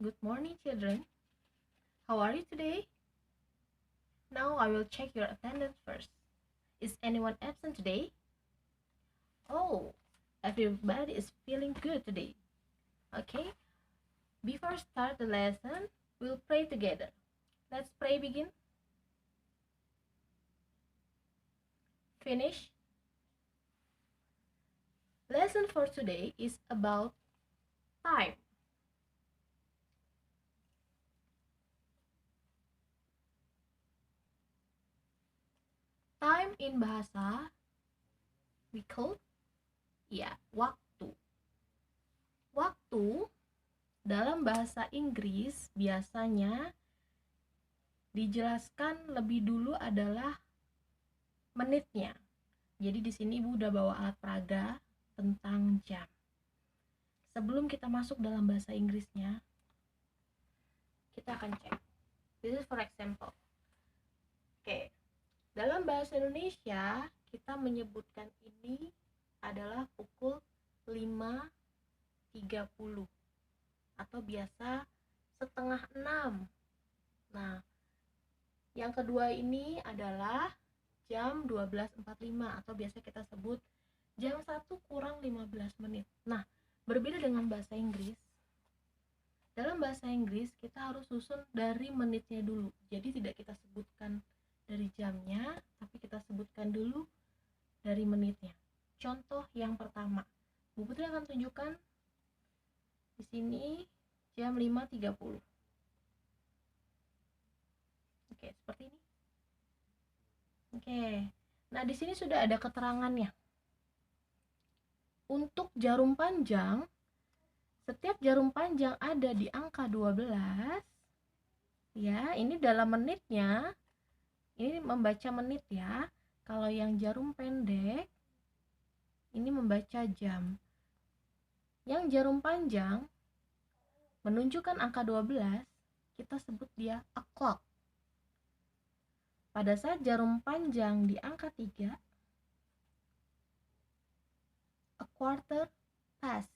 Good morning, children. How are you today? Now I will check your attendance first. Is anyone absent today? Oh, everybody is feeling good today. Okay, before start the lesson, we'll pray together. Let's pray begin. Finish. Lesson for today is about time. Time in bahasa we call waktu. Waktu dalam bahasa Inggris biasanya dijelaskan lebih dulu adalah menitnya. Jadi di sini Ibu udah bawa alat peraga tentang jam. Sebelum kita masuk dalam bahasa Inggrisnya, kita akan cek. This is for example. Oke. Dalam bahasa Indonesia, kita menyebutkan ini adalah pukul 5.30 atau biasa setengah 6. Nah, yang kedua ini adalah jam 12.45 atau biasa kita sebut jam 1 kurang 15 menit. Nah, berbeda dengan bahasa Inggris. Dalam bahasa Inggris kita harus susun dari menitnya dulu. Jadi tidak kita sebutkan dari jamnya, tapi kita sebutkan dulu dari menitnya. Contoh yang pertama, Bu Putri akan tunjukkan di sini jam 5.30. Oke, seperti ini. Oke. Nah, di sini sudah ada keterangannya. Untuk jarum panjang, setiap jarum panjang ada di angka 12. Ya, ini dalam menitnya. Ini membaca menit ya. Kalau yang jarum pendek ini membaca jam. Yang jarum panjang menunjukkan angka 12, kita sebut dia o'clock. Pada saat jarum panjang di angka 3, a quarter past,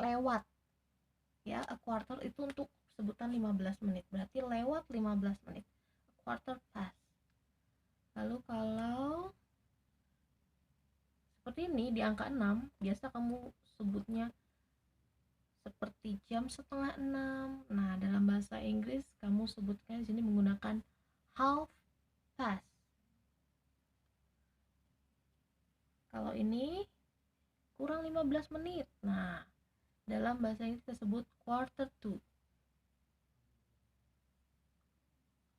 lewat. Ya, a quarter itu untuk sebutan 15 menit. Berarti lewat 15 menit. Quarter past. Lalu kalau seperti ini di angka 6, biasa kamu sebutnya seperti jam setengah 6. Nah, dalam bahasa Inggris kamu sebutkan di sini menggunakan half past. Kalau ini kurang 15 menit. Nah, dalam bahasa Inggris kita sebut quarter to.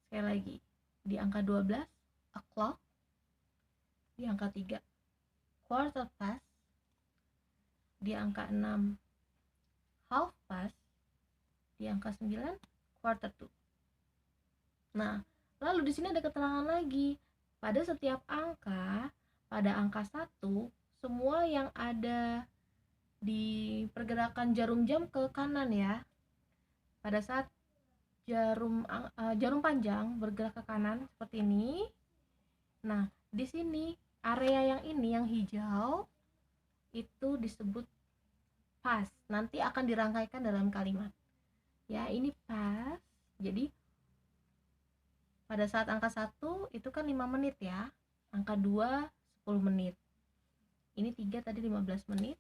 Sekali lagi, di angka 12 o'clock, di angka 3 quarter past, di angka 6 half past, di angka 9 quarter to. Nah, lalu di sini ada keterangan lagi. Pada setiap angka, pada angka 1, semua yang ada di pergerakan jarum jam ke kanan ya. Pada saat jarum panjang bergerak ke kanan seperti ini. Nah, di sini area yang ini yang hijau itu disebut past. Nanti akan dirangkaikan dalam kalimat. Ya, ini past. Jadi pada saat angka 1 itu kan 5 menit ya. Angka 2 10 menit. Ini 3 tadi 15 menit.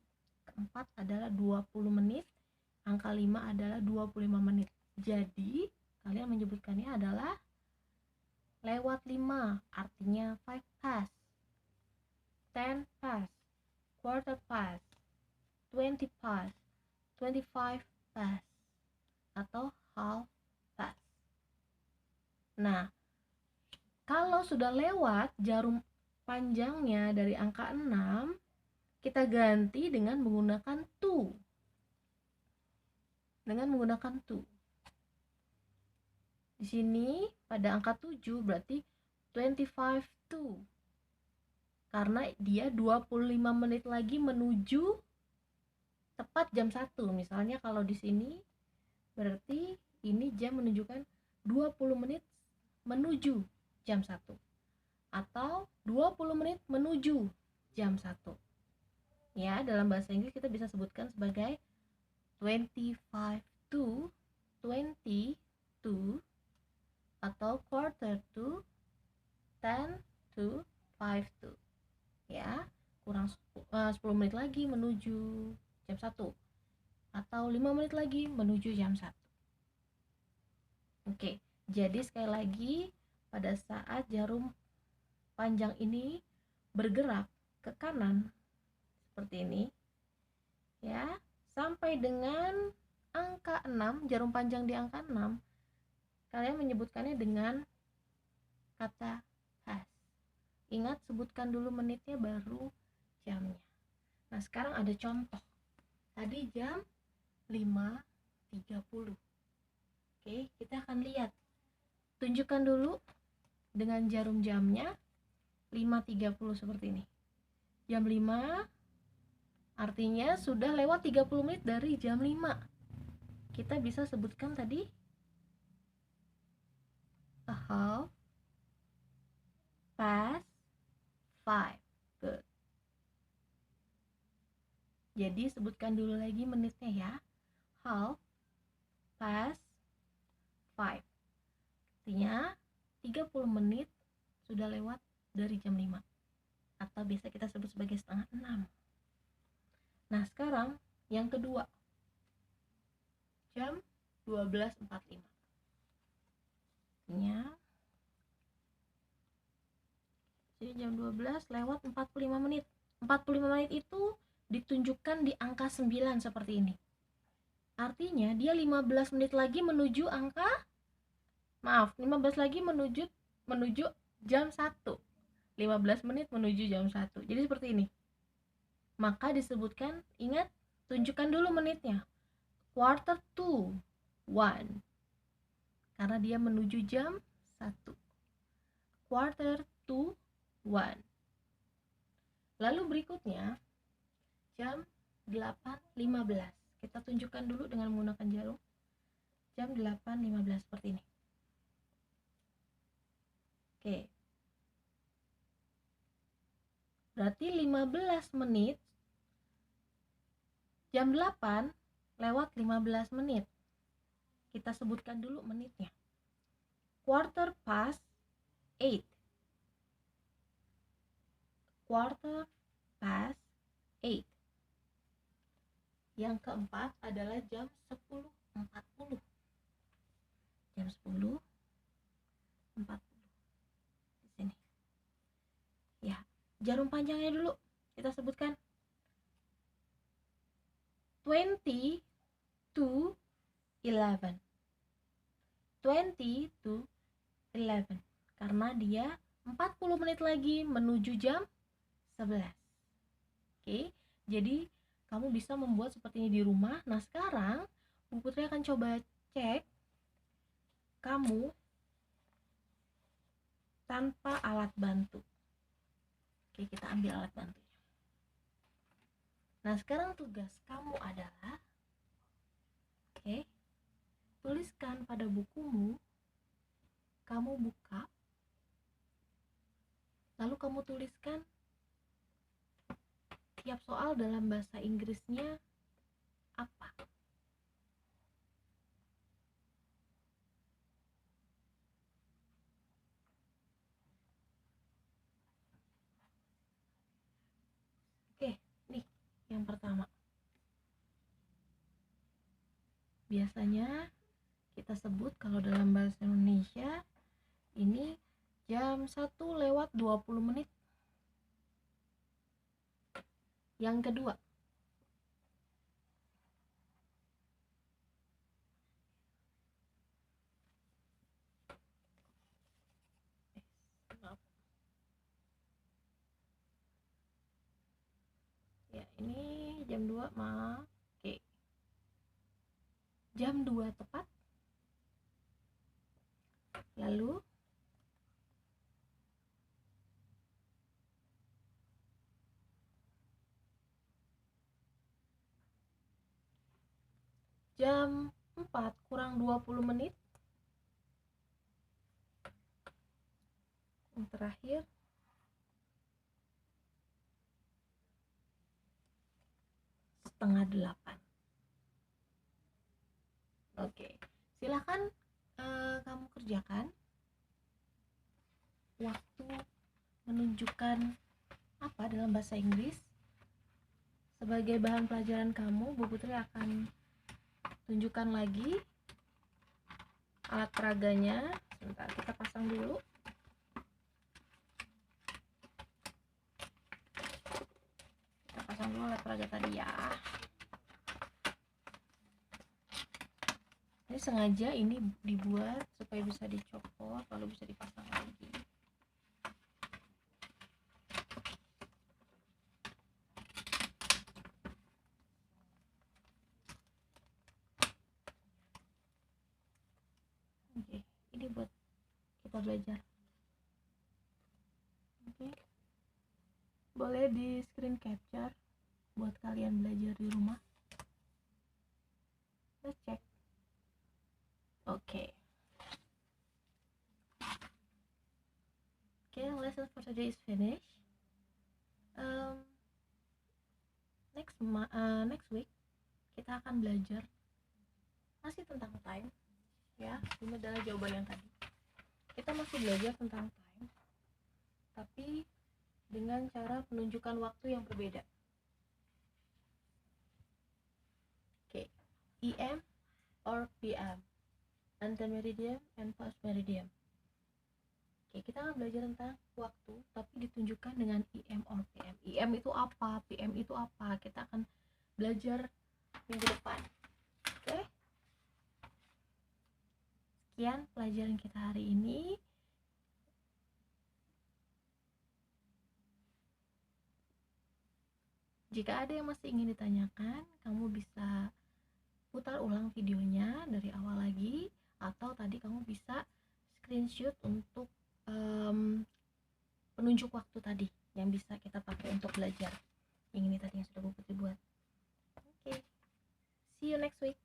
Keempat adalah 20 menit. Angka 5 adalah 25 menit. Jadi kalian menyebutkannya adalah lewat 5, artinya 5 past, 10 past, quarter past, 20 past, 25 past, atau half past. Nah, kalau sudah lewat jarum panjangnya dari angka 6, kita ganti dengan menggunakan to. Di sini pada angka 7 berarti 25 to. Karena dia 25 menit lagi menuju tepat jam 1. Misalnya kalau di sini berarti ini jam menunjukkan 20 menit menuju jam 1. Atau 20 menit menuju jam 1. Ya, dalam bahasa Inggris kita bisa sebutkan sebagai 25 to 20 to atau quarter to, 10 to, 5 to. Ya, kurang 10 menit lagi menuju jam 1 atau 5 menit lagi menuju jam 1. Oke, jadi sekali lagi pada saat jarum panjang ini bergerak ke kanan seperti ini ya, sampai dengan angka 6, jarum panjang di angka 6, kalian menyebutkannya dengan kata has. Ingat, sebutkan dulu menitnya baru jamnya. Nah, sekarang ada contoh. Tadi jam 5.30. Oke, kita akan lihat. Tunjukkan dulu dengan jarum jamnya 5.30 seperti ini. Jam 5 artinya sudah lewat 30 menit dari jam 5. Kita bisa sebutkan tadi a half past 5. Good. Jadi sebutkan dulu lagi menitnya ya. Half past 5. Artinya 30 menit sudah lewat dari jam 5. Atau biasa kita sebut sebagai setengah 6. Nah, sekarang yang kedua. Jam 12.45. Artinya jadi jam 12 lewat 45 menit. 45 menit itu ditunjukkan di angka 9 seperti ini. Artinya dia 15 menit lagi menuju 15 lagi menuju jam 1. 15 menit menuju jam 1. Jadi seperti ini. Maka disebutkan, ingat, tunjukkan dulu menitnya. Quarter to 1. Karena dia menuju jam 1. Quarter to 1. Lalu berikutnya jam 8.15. Kita tunjukkan dulu dengan menggunakan jarum. Jam 8.15 seperti ini. Oke. Berarti 15 menit. Jam 8 lewat 15 menit. Kita sebutkan dulu menitnya. Quarter past 8. Quarter past 8. Yang keempat adalah jam 10.40. Jam 10.40 di sini. Ya, jarum panjangnya dulu kita sebutkan 20 to 11. 20 to 11. Karena dia 40 menit lagi menuju jam 11. Oke, jadi kamu bisa membuat seperti ini di rumah. Nah, sekarang Bu Putri akan coba cek kamu tanpa alat bantu. Oke, kita ambil alat bantunya. Nah, sekarang tugas kamu adalah tuliskan pada bukumu. Kamu buka, lalu kamu tuliskan tiap soal dalam bahasa Inggrisnya apa. Oke, nih yang pertama. Biasanya kita sebut kalau dalam bahasa Indonesia ini jam 1 lewat 20 menit. Yang kedua, ya ini jam 2 Oke. Jam 2 tepat. Lalu jam 4 kurang 20 menit. Yang terakhir setengah 8. Oke, Silahkan kamu kerjakan. Waktu menunjukkan apa dalam bahasa Inggris. Sebagai bahan pelajaran kamu, Bu Putri akan tunjukkan lagi alat peraganya. Sebentar, kita pasang dulu. Kita pasang dulu alat peraga tadi ya. Ini sengaja ini dibuat supaya bisa dicopot lalu bisa dipasang lagi. Oke, ini buat kita belajar. Oke. Boleh di screen capture buat kalian belajar di rumah. Let's check. Okay. Okay, lesson for today is finished. Next week kita akan belajar masih tentang time, ya. Ini adalah jawaban yang tadi. Kita masih belajar tentang time, tapi dengan cara penunjukan waktu yang berbeda. Okay, EM or PM, antemeridian and postmeridian. Oke, kita akan belajar tentang waktu tapi ditunjukkan dengan EM or PM. EM itu apa? PM itu apa? Kita akan belajar minggu depan. Oke? Sekian pelajaran kita hari ini. Jika ada yang masih ingin ditanyakan, kamu bisa putar ulang videonya dari awal lagi, atau tadi kamu bisa screenshot untuk penunjuk waktu tadi yang bisa kita pakai untuk belajar. Yang ini tadi yang sudah Bu Putri buat. Oke. See you next week.